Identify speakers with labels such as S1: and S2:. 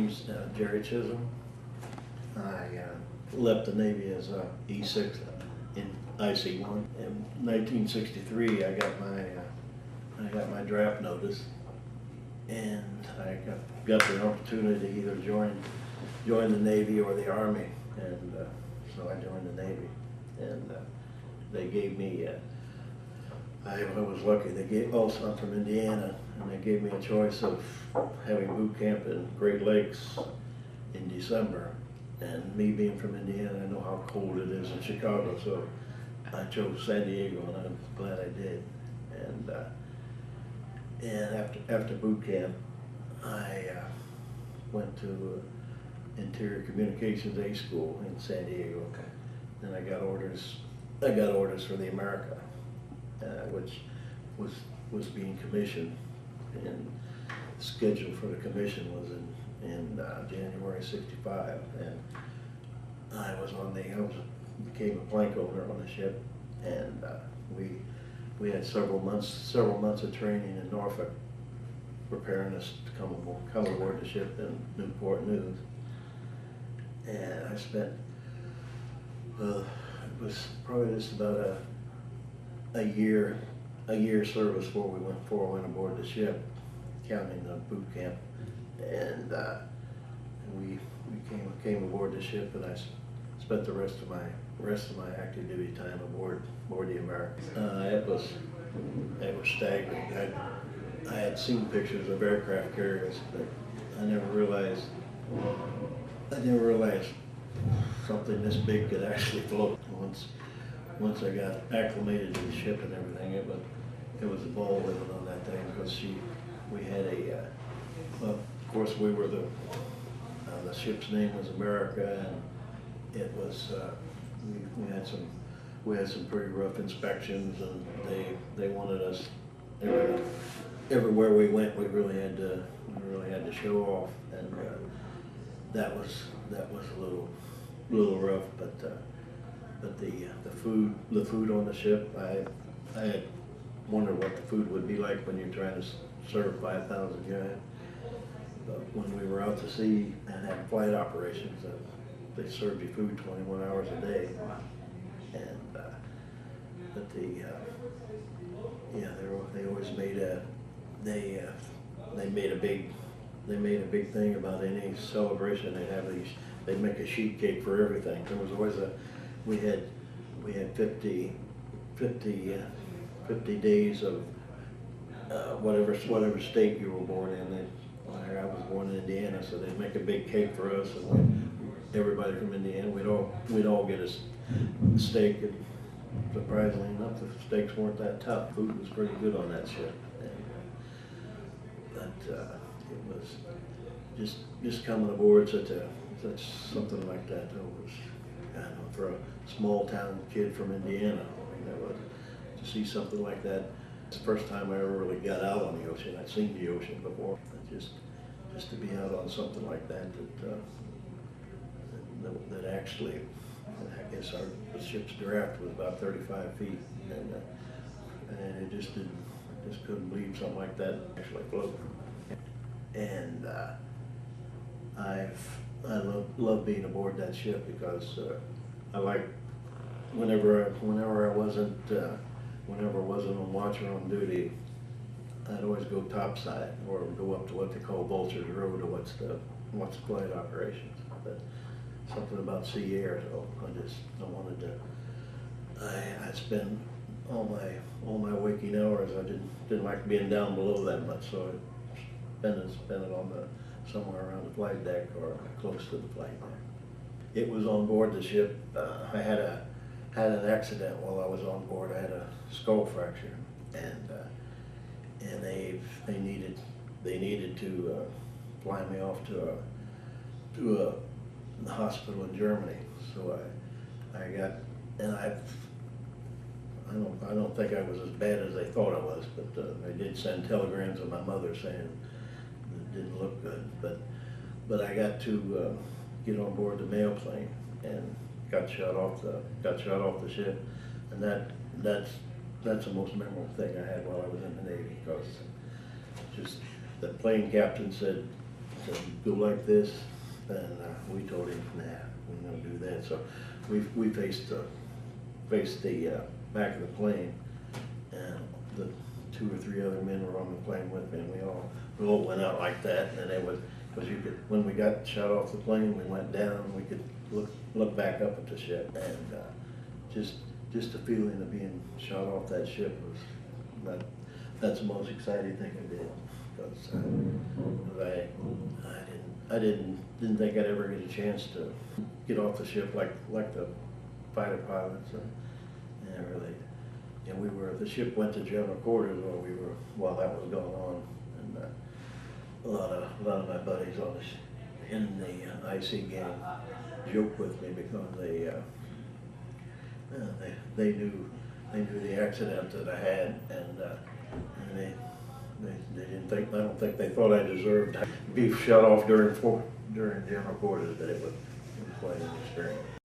S1: name's Jerry Chism. I left the Navy as a E6 in IC1. In 1963, I got my draft notice, and I got the opportunity to either join the Navy or the Army, and so I joined the Navy. And they gave me, I was lucky. They gave, also I'm from Indiana, and they gave me a choice of having boot camp in Great Lakes in December. And me being from Indiana, I know how cold it is in Chicago, so I chose San Diego, and I'm glad I did. And after boot camp, I went to Interior Communications A School in San Diego.
S2: Okay.
S1: Then I got orders for the America, which was being commissioned, and the schedule for the commission was in January '65, and I became a plank owner on the ship, and we had several months of training in Norfolk, preparing us to come aboard the ship in Newport News. And I spent, it was probably just about a year service before I went aboard the ship, counting the boot camp. And we came aboard the ship, and I spent the rest of my active duty time aboard the America. It was staggering. I had seen pictures of aircraft carriers, but I never realized something this big could actually float. Once I got acclimated to the ship and everything, it was a ball living on that thing, because we had well, of course we were the ship's name was America, and it was we had some pretty rough inspections, and they wanted us everywhere we went. We really had to show off, and that was a little rough. But the food on the ship, I had wondered what the food would be like when you're trying to serve 5,000 guys. But when we were out to sea and had flight operations, they served you food 21 hours a day. And but they always made a big thing about any celebration. They'd make a sheet cake for everything. There was always we had 50 days of whatever state you were born in. I was born in Indiana, so they'd make a big cake for us, and everybody from Indiana, we'd all get a steak. And surprisingly enough, the steaks weren't that tough. Food was pretty good on that ship. But it was just coming aboard something like that. It was, I don't know, for a small town kid from Indiana, to see something like that. It's the first time I ever really got out on the ocean. I'd seen the ocean before. Just to be out on something like that actually, I guess the ship's draft was about 35 feet, and it just couldn't believe something like that actually float. And I love being aboard that ship, because I like whenever I wasn't on watch or on duty, I'd always go topside or go up to what they call Vulture's Road, or what's the flight operations. But something about sea air, so I wanted to. I spend all my waking hours. I didn't like being down below that much, so I spent it on somewhere around the flight deck or close to the flight deck. It was on board the ship. I had an accident while I was on board. I had a skull fracture, and they needed to fly me off to a hospital in Germany. So I don't think I was as bad as they thought I was, but they did send telegrams to my mother saying it didn't look good. But I got to get on board the mail plane and got shot off the ship, and that's the most memorable thing I had while I was in the Navy, because just the plane captain said, said, go like this, and we told him, nah, we're gonna do that. So we faced the back of the plane, and the 2 or 3 other men were on the plane with me, and we all went out like that, and it was, because you could, when we got shot off the plane, we went down, we could look back up at the ship, and just the feeling of being shot off that ship was, that's the most exciting thing I did, because I didn't think I'd ever get a chance to get off the ship like the fighter pilots, and really, the ship went to general quarters while that was going on, and a lot of my buddies in the IC gang joked with me because they knew the accident that I had, and they didn't think, I don't think they thought I deserved to be shut off during general quarters, but it was quite an experience.